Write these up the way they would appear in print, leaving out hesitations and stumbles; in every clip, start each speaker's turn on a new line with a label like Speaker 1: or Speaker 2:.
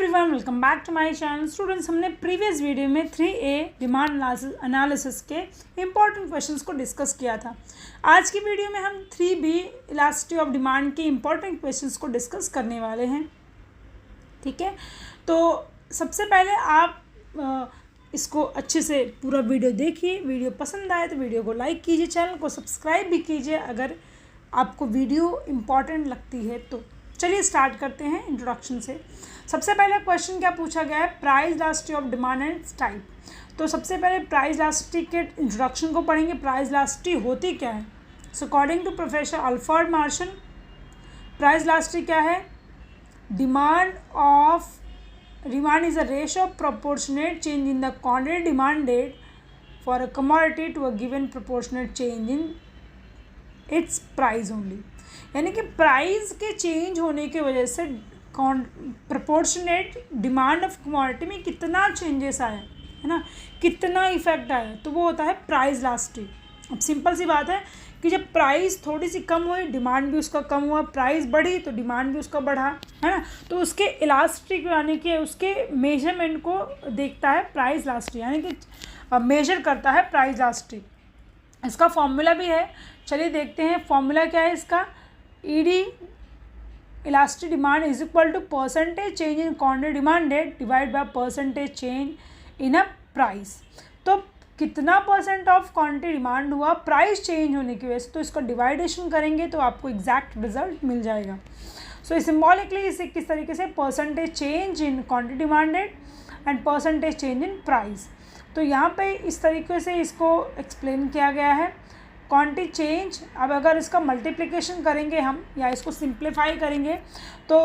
Speaker 1: Everyone, welcome back to my channel. Students, हमने previous video में 3A demand analysis के important questions को discuss किया था। आज की वीडियो में हम 3B इलास्टिसिटी ऑफ डिमांड के इम्पॉर्टेंट क्वेश्चंस को डिस्कस करने वाले हैं। ठीक है, तो सबसे पहले आप इसको अच्छे से पूरा वीडियो देखिए। वीडियो पसंद आए तो वीडियो को लाइक कीजिए, चैनल को सब्सक्राइब भी कीजिए अगर आपको वीडियो इम्पॉर्टेंट लगती है तो। चलिए स्टार्ट करते हैं इंट्रोडक्शन से। सबसे पहले क्वेश्चन क्या पूछा गया है, price elasticity of demand and type. तो सबसे पहले प्राइस इलास्टिसिटी के इंट्रोडक्शन को पढ़ेंगे। प्राइस इलास्टिसिटी होती क्या है? सो according to professor Alfred Marshall, price elasticity क्या है? Demand is a ratio of proportionate change in the quantity demanded for a commodity to a given proportionate change in its price only. यानी कि price के change होने की वजह से proportionate demand of commodity में कितना चेंजेस आया है ना, कितना इफेक्ट आया, तो वो होता है प्राइस इलास्टिसिटी। अब सिंपल सी बात है कि जब प्राइस थोड़ी सी कम हुई, डिमांड भी उसका कम हुआ, प्राइस बढ़ी तो डिमांड भी उसका बढ़ा, है ना। तो उसके इलास्टिक यानी कि उसके मेजरमेंट को देखता है प्राइस इलास्टिसिटी, यानी कि मेजर करता है प्राइस इलास्टिसिटी। इसका फॉर्मूला भी है, चलिए देखते हैं फॉर्मूला क्या है इसका। ED elastic demand is equal to percentage change in quantity demanded divide by percentage change in a price. तो कितना परसेंट ऑफ क्वांटिटी डिमांड हुआ प्राइस चेंज होने की वजह से, तो इसका डिवाइडेशन करेंगे तो आपको एग्जैक्ट रिजल्ट मिल जाएगा। सो सिम्बॉलिकली इसे किस तरीके से, percentage change in quantity demanded and percentage change in price. तो यहाँ पे इस तरीके से इसको एक्सप्लेन किया गया है। क्वांटिटी चेंज, अब अगर इसका मल्टीप्लिकेशन करेंगे हम या इसको सिंप्लीफाई करेंगे तो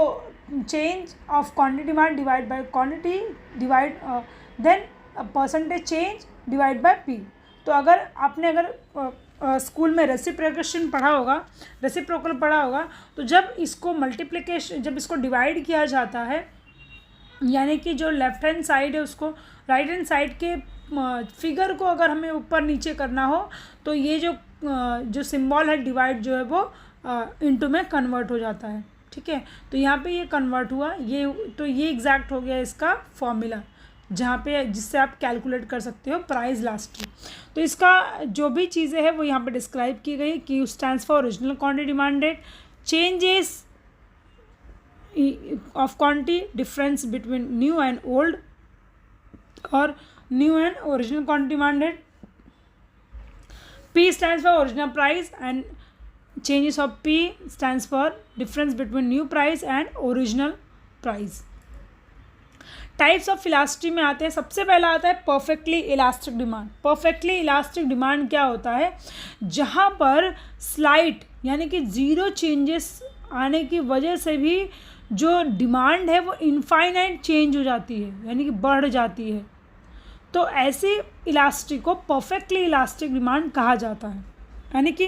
Speaker 1: change of quantity demand divide by quantity divide then percentage change divide by P. तो अगर आपने स्कूल में रेसिप्रोकेशन पढ़ा होगा तो जब इसको मल्टीप्लिकेशन, जब इसको डिवाइड किया जाता है, यानी कि जो लेफ्ट हैंड साइड है उसको राइट हैंड साइड के फिगर को अगर हमें ऊपर नीचे करना हो तो ये जो सिंबल है डिवाइड जो है वो इनटू में कन्वर्ट हो जाता है। ठीक है, तो यहाँ पे ये कन्वर्ट हुआ, ये एग्जैक्ट हो गया इसका फॉर्मूला, जहाँ पे जिससे आप कैलकुलेट कर सकते हो प्राइस इलास्टिसिटी। तो इसका जो भी चीज़ें हैं वो यहाँ पे डिस्क्राइब की गई कि stands for original quantity demanded, changes of quantity, difference between new and old और new and original quantity demanded. P stands for original price and changes of P stands for difference between new price and original price. Types of elasticity में आते हैं। सबसे पहला आता है perfectly elastic demand. Perfectly elastic demand क्या होता है? जहाँ पर स्लाइट यानी कि ज़ीरो चेंजेस आने की वजह से भी जो डिमांड है वो इनफाइनाइट चेंज हो जाती है, यानी कि बढ़ जाती है। तो ऐसी इलास्टिक को परफेक्टली इलास्टिक डिमांड कहा जाता है। यानी कि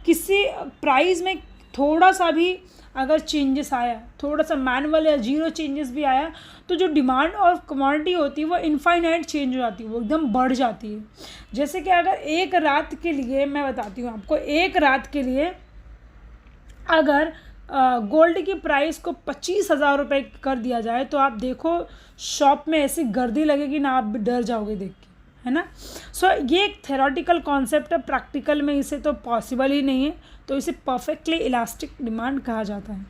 Speaker 1: किसी प्राइस में थोड़ा सा भी अगर चेंजेस आया, थोड़ा सा मैनुअल या जीरो चेंजेस भी आया, तो जो डिमांड और कमोडिटी होती है वो इनफाइनाइट चेंज हो जाती है, वो एकदम बढ़ जाती है। जैसे कि अगर एक रात के लिए, मैं बताती हूँ आपको, एक रात के लिए अगर गोल्ड की प्राइस को 25,000 रुपये कर दिया जाए तो आप देखो शॉप में ऐसी गर्दी लगेगी ना, आप भी डर जाओगे देख के, है ना। सो ये एक थेरोटिकल कॉन्सेप्ट है, प्रैक्टिकल में इसे तो पॉसिबल ही नहीं है, तो इसे परफेक्टली इलास्टिक डिमांड कहा जाता है।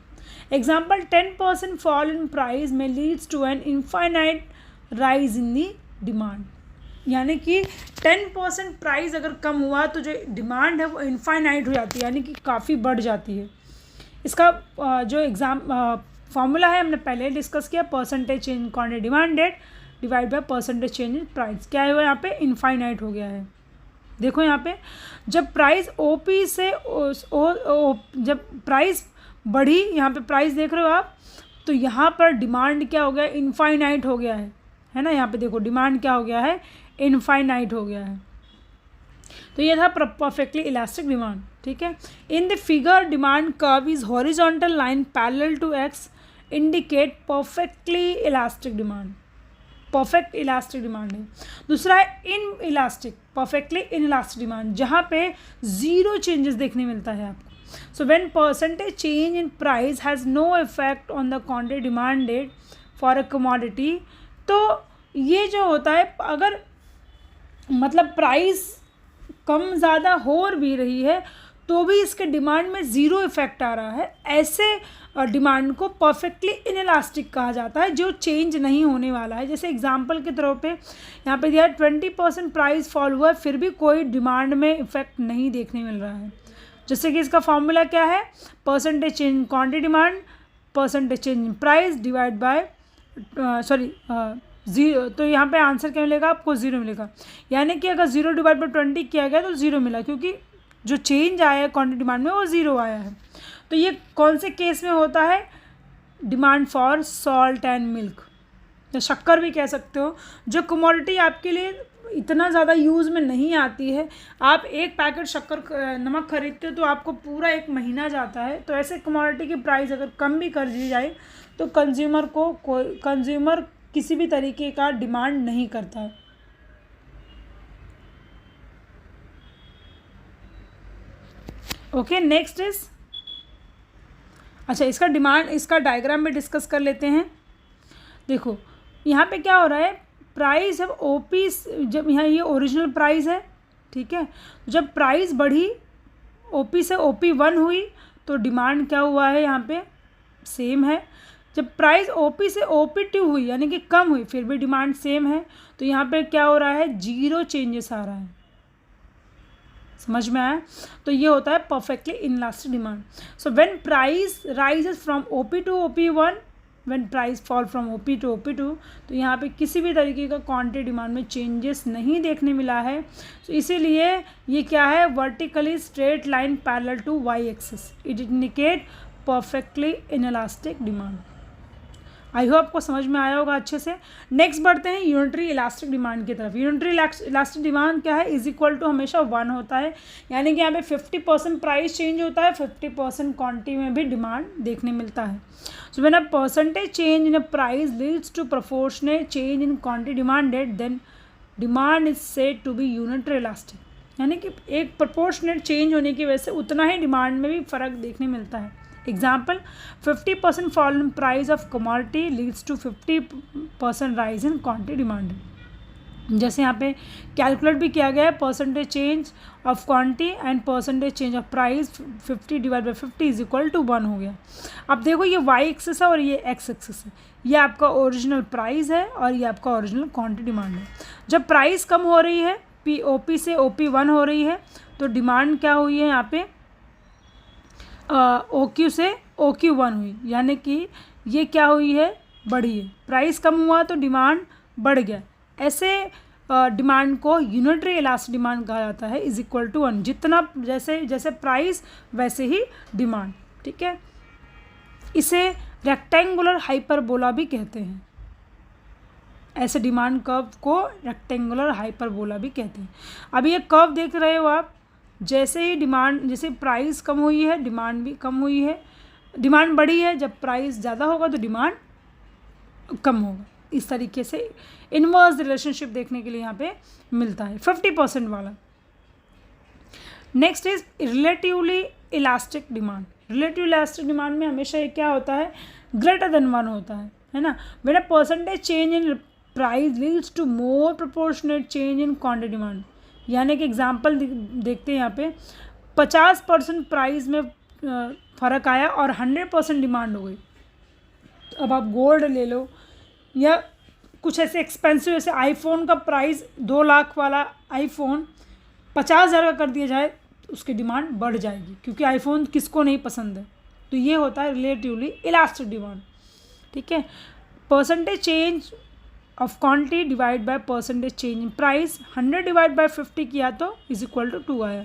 Speaker 1: एग्जाम्पल, 10% फॉल इन प्राइस में leads to an infinite rise in the demand. यानी कि 10% प्राइस अगर कम हुआ तो जो डिमांड है वो इनफाइनाइट हो जाती है, यानी कि काफ़ी बढ़ जाती है। इसका जो फॉर्मूला है हमने पहले डिस्कस किया, percentage change in quantity demanded divide by percentage change in price. क्या है वो यहाँ पे? इनफाइनाइट हो गया है। देखो यहाँ पे जब प्राइस ओपी से जब प्राइस बढ़ी, यहाँ पे प्राइस देख रहे हो आप, तो यहाँ पर डिमांड क्या हो गया? इनफाइनाइट हो गया है ना। यहाँ पे देखो डिमांड क्या हो गया है? इनफाइनाइट हो गया है। तो ये था परफेक्टली इलास्टिक डिमांड। ठीक है, in the figure demand curve is horizontal line parallel to X indicate perfectly elastic demand. Perfect elastic demand है। दूसरा है inelastic, perfectly inelastic demand, जहाँ पे ज़ीरो चेंजेस देखने मिलता है आपको। So when percentage change in price has no effect on the quantity demanded for a commodity, तो ये जो होता है अगर मतलब प्राइस कम ज़्यादा हो भी रही है तो भी इसके डिमांड में ज़ीरो इफेक्ट आ रहा है, ऐसे डिमांड को परफेक्टली इनइलास्टिक कहा जाता है, जो चेंज नहीं होने वाला है। जैसे एग्जांपल के तौर पे यहाँ पे दिया 20% प्राइस फॉल हुआ है, फिर भी कोई डिमांड में इफेक्ट नहीं देखने मिल रहा है। जैसे कि इसका फॉर्मूला क्या है, percentage change in quantity demand, percentage change in price divide by zero. तो यहाँ पे आंसर क्या मिलेगा आपको, ज़ीरो मिलेगा। यानी कि अगर 0 डिवाइड बाई 20 किया गया तो 0 मिला, क्योंकि जो चेंज आया है क्वांटिटी डिमांड में वो 0 आया है। तो ये कौन से केस में होता है, demand for salt and milk, या शक्कर भी कह सकते हो। जो कमोडिटी आपके लिए इतना ज़्यादा यूज़ में नहीं आती है, आप एक पैकेट शक्कर नमक खरीदते हो तो आपको पूरा 1 महीना जाता है, तो ऐसे कमोडिटी की प्राइस अगर कम भी कर दी जाए तो कंज्यूमर किसी भी तरीके का डिमांड नहीं करता है। ओके, नेक्स्ट इज, अच्छा इसका डायग्राम भी डिस्कस कर लेते हैं। देखो यहाँ पे क्या हो रहा है, प्राइस अब ओपी, जब यहाँ ये ओरिजिनल प्राइस है, ठीक है, जब प्राइस बढ़ी ओपी से OP1 हुई तो डिमांड क्या हुआ है यहाँ पे, सेम है। जब प्राइस OP से OP2 हुई यानी कि कम हुई, फिर भी डिमांड सेम है, तो यहाँ पे क्या हो रहा है, 0 चेंजेस आ रहा है। समझ में आया? तो ये होता है perfectly inelastic demand. So when price rises from OP to OP1, when price fall from OP to OP2, तो यहाँ पे किसी भी तरीके का क्वांटिटी डिमांड में चेंजेस नहीं देखने मिला है। तो इसीलिए ये क्या है, vertically straight line parallel to Y axis, it indicate perfectly inelastic demand. I hope आपको समझ में आया होगा अच्छे से। नेक्स्ट बढ़ते हैं यूनिटरी इलास्टिक डिमांड की तरफ। यूनिटरी इलास्टिक डिमांड क्या है, इज इक्वल टू हमेशा 1 होता है, यानी कि यहाँ पे 50% प्राइस चेंज होता है, 50% क्वांटिटी में भी डिमांड देखने मिलता है। So when a percentage change in a price leads to proportionate change in quantity demanded, then demand is said to be unitary elastic, यानी कि एक प्रोपोर्शनेट चेंज होने की वजह से उतना ही डिमांड में भी फ़र्क देखने मिलता है। Example, 50% fall in price of commodity leads to 50% rise in quantity demand। जैसे यहाँ पे कैलकुलेट भी किया गया है, percentage change of quantity and percentage change of price 50 divide by 50 is equal to 1 हो गया। अब देखो ये वाई एक्सिस है और ये एक्स एक्सिस है, ये आपका ओरिजिनल प्राइस है और ये आपका ओरिजिनल क्वांटिटी डिमांड है। जब प्राइस कम हो रही है, OP से OP1 हो रही है, तो डिमांड क्या हुई है यहाँ पे, OQ से OQ1 हुई, यानी कि ये क्या हुई है, बढ़ी है। प्राइस कम हुआ तो डिमांड बढ़ गया। ऐसे डिमांड को यूनिटरी इलास्टिक डिमांड कहा जाता है, इज इक्वल टू 1, जितना जैसे प्राइस वैसे ही डिमांड, ठीक है। इसे रेक्टेंगुलर हाइपरबोला भी कहते हैं। ऐसे डिमांड कर्व को रेक्टेंगुलर हाइपरबोला भी कहते हैं। अब ये कर्व देख रहे हो आप, जैसे ही डिमांड, जैसे प्राइस कम हुई है डिमांड भी कम हुई है, डिमांड बढ़ी है, जब प्राइस ज़्यादा होगा तो डिमांड कम होगा। इस तरीके से इनवर्स रिलेशनशिप देखने के लिए यहाँ पे मिलता है 50% वाला। Next is relatively elastic demand. Relative elastic demand में हमेशा ये क्या होता है, ग्रेटर देन 1 होता है ना। When a percentage change in price leads to more proportionate change in quantity demand, यानी कि एग्जांपल देखते हैं यहाँ पे 50% प्राइस में फ़र्क आया और 100% डिमांड हो गई। अब आप गोल्ड ले लो या कुछ ऐसे एक्सपेंसिव, जैसे आईफोन का प्राइस 2 लाख वाला आईफोन 50,000 का कर दिया जाए, उसकी डिमांड बढ़ जाएगी, क्योंकि आईफोन किसको नहीं पसंद है। तो ये होता है रिलेटिवली इलास्टिक डिमांड, ठीक है। Percentage change of quantity divide by percentage change in price, 100 divide by 50 किया तो इज इक्वल टू 2 आया।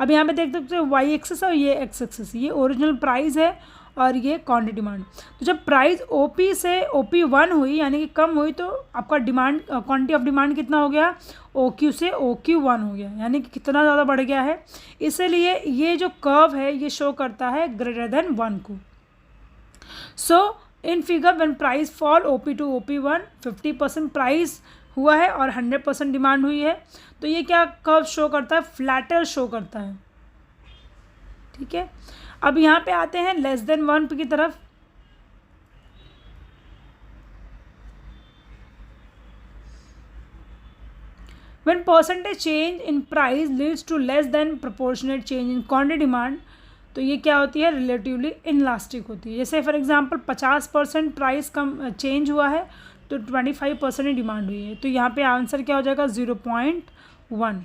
Speaker 1: अब यहाँ पे देख सकते हो वाई एक्सिस और ये एक्स एक्सिस, ये ओरिजिनल प्राइस है और ये क्वांटिटी डिमांड। तो जब प्राइस OP से OP1 हुई यानी कि कम हुई, तो आपका डिमांड क्वांटिटी ऑफ डिमांड कितना हो गया, OQ से OQ1 हो गया, यानी कि कितना ज़्यादा बढ़ गया है। इसलिए ये जो कर्व है ये शो करता है ग्रेटर देन 1 को। So in figure when price fall OP to OP1, 50% price हुआ है और 100% डिमांड हुई है, तो ये क्या कर्व शो करता है, फ्लैटर शो करता है, ठीक है। अब यहाँ पे आते हैं लेस देन 1 की तरफ। When percentage change in price leads to less than proportionate change in quantity demand, तो ये क्या होती है, रिलेटिवली इनलास्टिक होती है। जैसे for example 50% price come change हुआ है तो 25% ही डिमांड हुई है, तो यहाँ पे आंसर क्या हो जाएगा 0.1,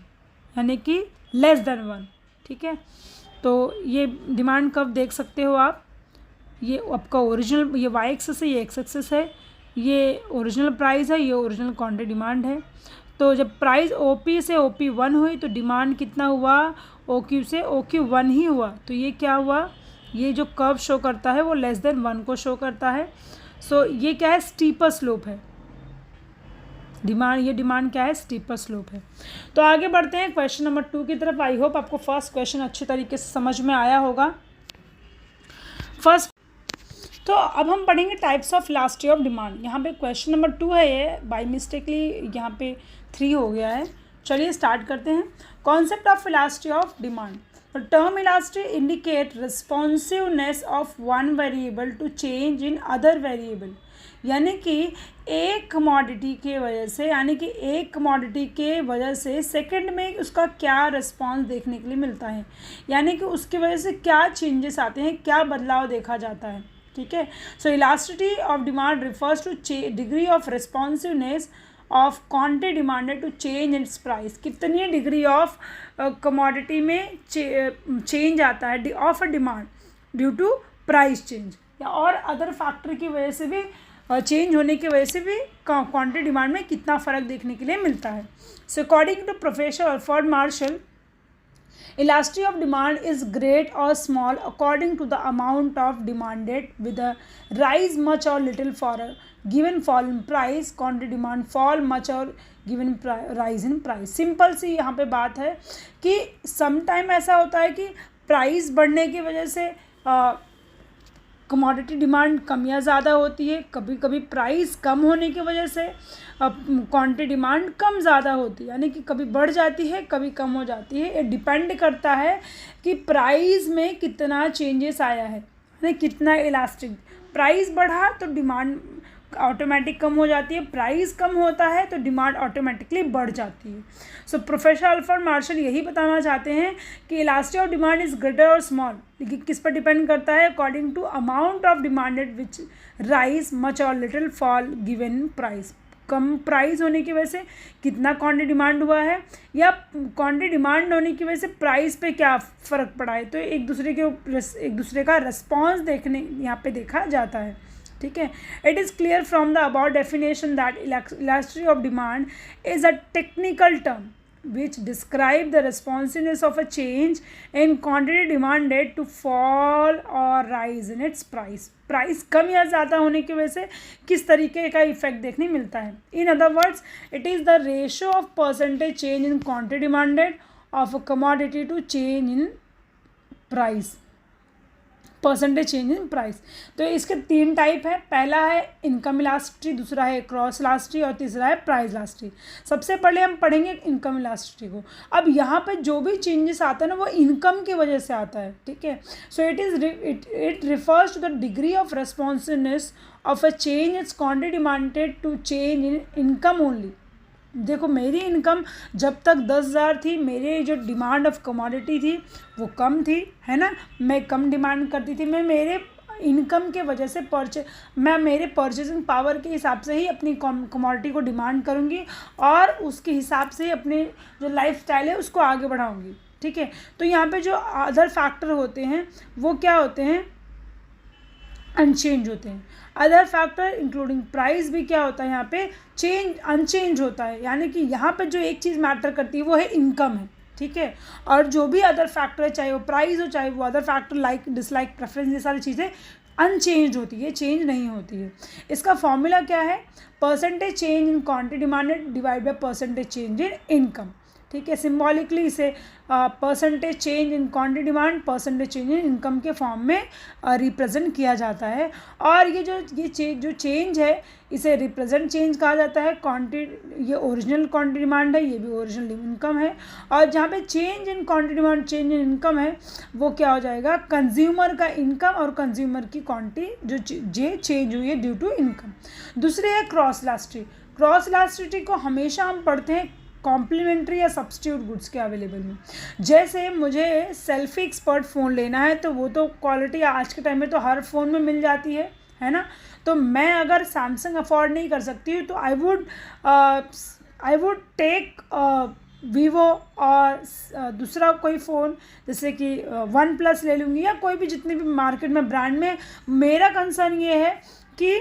Speaker 1: यानी कि लेस देन 1। ठीक है, तो ये डिमांड कर्व देख सकते हो आप, ये आपका ओरिजिनल, ये वाई एक्सेस है, ये एक्स एक्सेस है, ये ओरिजिनल प्राइस है, ये ओरिजिनल क्वांटिटी डिमांड है। तो जब प्राइस OP से OP1 हुई तो डिमांड कितना हुआ, OQ से OQ1 ही हुआ, तो ये क्या हुआ, ये जो कर्व शो करता है वो लेस देन 1 को शो करता है। सो ये क्या है, स्टीपर स्लोप है डिमांड, ये डिमांड क्या है, स्टीपर स्लोप है। तो आगे बढ़ते हैं क्वेश्चन नंबर 2 की तरफ। आई होप आपको फर्स्ट क्वेश्चन अच्छी तरीके से समझ में आया होगा। फर्स्ट, तो अब हम पढ़ेंगे types of elasticity of demand. यहाँ पे क्वेश्चन नंबर 2 है, ये बाय मिस्टेकली यहाँ पे 3 हो गया है। चलिए स्टार्ट करते हैं। Concept of elasticity of demand. The term elasticity indicate responsiveness of one variable to change in other variable, यानी कि एक कमोडिटी के वजह से, यानी कि एक कमोडिटी के वजह से सेकंड में उसका क्या रिस्पॉन्स देखने के लिए मिलता है, यानी कि उसकी वजह से क्या चेंजेस आते हैं, क्या बदलाव देखा जाता है। ठीक है, so elasticity of demand refers to degree of responsiveness of quantity demanded to change its price. कितनी डिग्री ऑफ कमोडिटी में चेंज आता है of a demand due to price change, या और अदर फैक्टर की वजह से भी, चेंज होने की वजह से भी क्वांटिटी डिमांड में कितना फ़र्क देखने के लिए मिलता है। सो according to professor Alfred Marshall, elasticity of demand is great or small according to the amount of demanded, with a rise much or little for a given fall in price, quantity demand fall much or given rise in price। Simple सी यहाँ पे बात है कि sometime ऐसा होता है कि प्राइस बढ़ने की वजह से कमोडिटी डिमांड कम या ज़्यादा होती है, कभी कभी प्राइस कम होने की वजह से क्वांटिटी डिमांड कम ज़्यादा होती है, यानी कि कभी बढ़ जाती है कभी कम हो जाती है। ये डिपेंड करता है कि प्राइस में कितना चेंजेस आया है, यानी कितना इलास्टिक। प्राइस बढ़ा तो डिमांड ऑटोमेटिक कम हो जाती है, प्राइस कम होता है तो डिमांड ऑटोमेटिकली बढ़ जाती है। सो प्रोफेसर अल्फ्रेड मार्शल यही बताना चाहते हैं कि elasticity of demand is greater और स्मॉल, लेकिन किस पर डिपेंड करता है, according to amount of demanded which rise much और लिटिल फॉल गिवन प्राइस। कम प्राइस होने की वजह से कितना क्वांटिटी डिमांड हुआ है, या क्वांटिटी डिमांड होने की वजह से प्राइस पे क्या फ़र्क पड़ा है, तो एक दूसरे का रिस्पॉन्स देखने यहाँ पे देखा जाता है। ठीक है, it is clear from the about definition that elasticity of demand is a technical term which describe the responsiveness of a change in quantity demanded to fall or rise in its price। Price कम या ज़्यादा होने की वजह से किस तरीके का इफेक्ट देखने मिलता है। In other words, it is the ratio of percentage change in quantity demanded of a commodity to change in price, percentage change in price. तो इसके 3 टाइप है, पहला है इनकम इलास्टिसिटी, दूसरा है क्रॉस इलास्टिसिटी और तीसरा है प्राइस इलास्टिसिटी। सबसे पहले हम पढ़ेंगे इनकम इलास्टिसिटी को। अब यहाँ पे जो भी चेंजेस आता है ना वो इनकम की वजह से आता है। ठीक है, so it refers to the degree of responsiveness of a change its quantity demanded to change in income only. देखो, मेरी इनकम जब तक 10,000 थी, मेरे जो डिमांड ऑफ कमोडिटी थी वो कम थी, है ना, मैं कम डिमांड करती थी। मैं मेरे इनकम के वजह से मैं मेरे परचेजिंग पावर के हिसाब से ही अपनी कमोडिटी को डिमांड करूँगी और उसके हिसाब से ही अपने जो लाइफ स्टाइल है उसको आगे बढ़ाऊँगी। ठीक है, तो यहाँ पे जो अदर फैक्टर होते हैं वो क्या होते हैं, अनचेंज होते हैं। अदर फैक्टर इंक्लूडिंग प्राइस भी क्या होता है, यहाँ पे अनचेंज होता है, यानी कि यहाँ पे जो एक चीज़ मैटर करती है वो है इनकम है। ठीक है, और जो भी अदर फैक्टर है, चाहे वो प्राइस हो चाहे वो other factor like dislike preference, ये सारी चीज़ें अनचेंज होती है, चेंज नहीं होती है। इसका फॉर्मूला क्या है, percentage change in quantity demanded divide by percentage change in income. ठीक है, सिम्बॉलिकली इसे percentage change in quantity demand percentage change in income के फॉर्म में रिप्रेजेंट किया जाता है। और ये जो चेंज है इसे रिप्रेजेंट चेंज कहा जाता है। क्वांटिटी, ये ओरिजिनल क्वांटिटी डिमांड है, ये भी ओरिजिनल इनकम है। और जहाँ पे change in quantity demand change in income है वो क्या हो जाएगा, कंज्यूमर का इनकम और कंज्यूमर की क्वांटिटी जो चेंज हुई है ड्यू टू इनकम। दूसरे है क्रॉस इलास्टिसिटी। क्रॉस इलास्टिसिटी को हमेशा हम पढ़ते हैं कॉम्प्लीमेंट्री या सब्स्टिट्यूट गुड्स के अवेलेबल में। जैसे मुझे सेल्फी एक्सपर्ट फ़ोन लेना है तो वो तो क्वालिटी आज के टाइम में तो हर फ़ोन में मिल जाती है ना। तो मैं अगर सैमसंग अफोर्ड नहीं कर सकती हूँ तो आई वुड टेक वीवो और दूसरा कोई फ़ोन जैसे कि वन प्लस ले लूँगी या कोई भी जितने भी मार्केट में ब्रांड में। मेरा कंसर्न ये है कि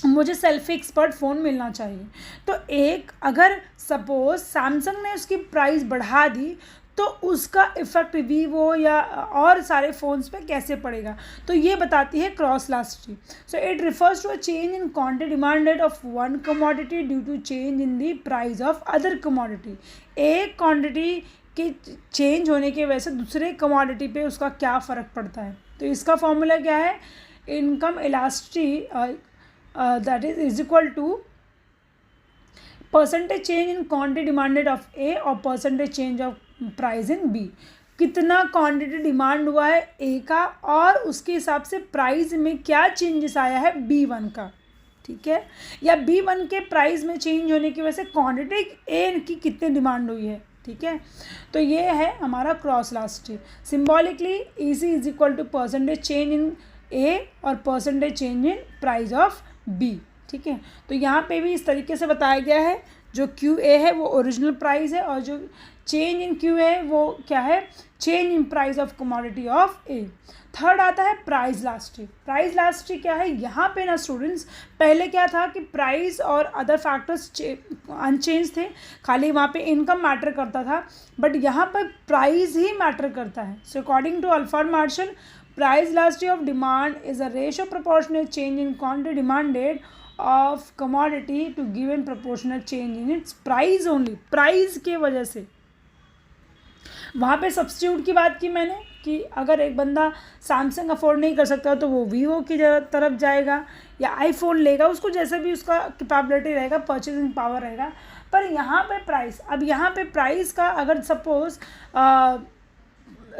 Speaker 1: मुझे सेल्फी एक्सपर्ट फ़ोन मिलना चाहिए। तो एक अगर सपोज़ सैमसंग ने उसकी प्राइस बढ़ा दी तो उसका इफ़ेक्ट वीवो या और सारे फ़ोन्स पे कैसे पड़ेगा, तो ये बताती है cross elasticity. So it refers to a change in quantity demanded of one commodity due to change in the price of other commodity. एक क्वांटिटी के चेंज होने की वजह से दूसरे कमोडिटी पे उसका क्या फ़र्क पड़ता है। तो इसका फॉर्मूला क्या है, income elasticity that is equal to percentage change in quantity demanded of A और percentage change of price in B. कितना क्वांटिटी डिमांड हुआ है ए का और उसके हिसाब से प्राइस में क्या चेंजेस आया है B1 का, ठीक है, या B1 के प्राइस में चेंज होने की वजह से क्वांटिटी ए की कितनी डिमांड हुई है, ठीक है। तो ये है हमारा cross elasticity. Symbolically EC is equal to percentage change in A और percentage change in price of B, ठीक है। तो यहाँ पे भी इस तरीके से बताया गया है, जो QA है वो ओरिजिनल प्राइस है और जो चेंज इन QA है वो क्या है, change in price of commodity of A. Third आता है प्राइस इलास्टिसिटी। प्राइस इलास्टिसिटी क्या है, यहाँ पे ना स्टूडेंट्स पहले क्या था कि प्राइस और अदर फैक्टर्स अनचेंज थे, खाली वहाँ पे इनकम मैटर करता था, बट यहाँ पर प्राइस ही मैटर करता है। सो according to Alfred Marshall, price elasticity of demand is a ratio proportional change in quantity demanded of commodity to given proportional change in its price only। Price के वजह से वहाँ पे सब्स्टिट्यूट की बात की मैंने कि अगर एक बंदा सैमसंग अफोर्ड नहीं कर सकता तो वो वीवो की तरफ जाएगा या आईफोन लेगा, उसको जैसे भी उसका कैपेबिलिटी रहेगा, परचेजिंग पावर रहेगा। पर यहाँ पे प्राइस, अब यहाँ पे प्राइस का अगर सपोज़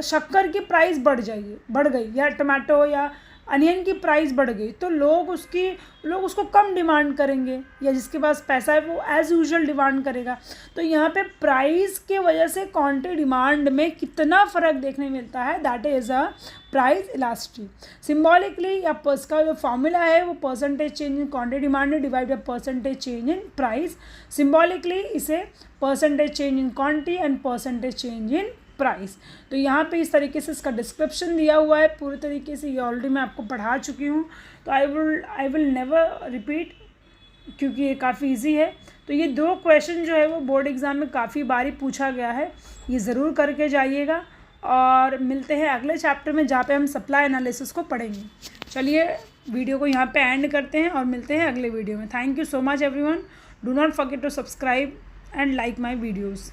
Speaker 1: शक्कर की प्राइस बढ़ गई या टमाटो या अनियन की प्राइस बढ़ गई तो लोग उसको कम डिमांड करेंगे, या जिसके पास पैसा है वो एज़ यूजुअल डिमांड करेगा। तो यहाँ पे प्राइस के वजह से क्वांटिटी डिमांड में कितना फ़र्क देखने मिलता है, that is a price elasticity. Symbolically या इसका जो फॉर्मूला है वो percentage change in quantity demand divide by percentage change in price. Symbolically इसे percentage change in quantity and percentage change in price. तो यहाँ पे इस तरीके से इसका डिस्क्रिप्शन दिया हुआ है पूरी तरीके से, ये ऑलरेडी मैं आपको पढ़ा चुकी हूँ, तो आई विल नेवर रिपीट क्योंकि ये काफ़ी इजी है। तो ये 2 क्वेश्चन जो है वो बोर्ड एग्ज़ाम में काफ़ी बारी पूछा गया है, ये ज़रूर करके जाइएगा। और मिलते हैं अगले चैप्टर में जहाँ पे हम सप्लाई एनालिसिस को पढ़ेंगे। चलिए वीडियो को यहाँ पे एंड करते हैं और मिलते हैं अगले वीडियो में। Thank you so much everyone. Do not forget to subscribe and like my videos.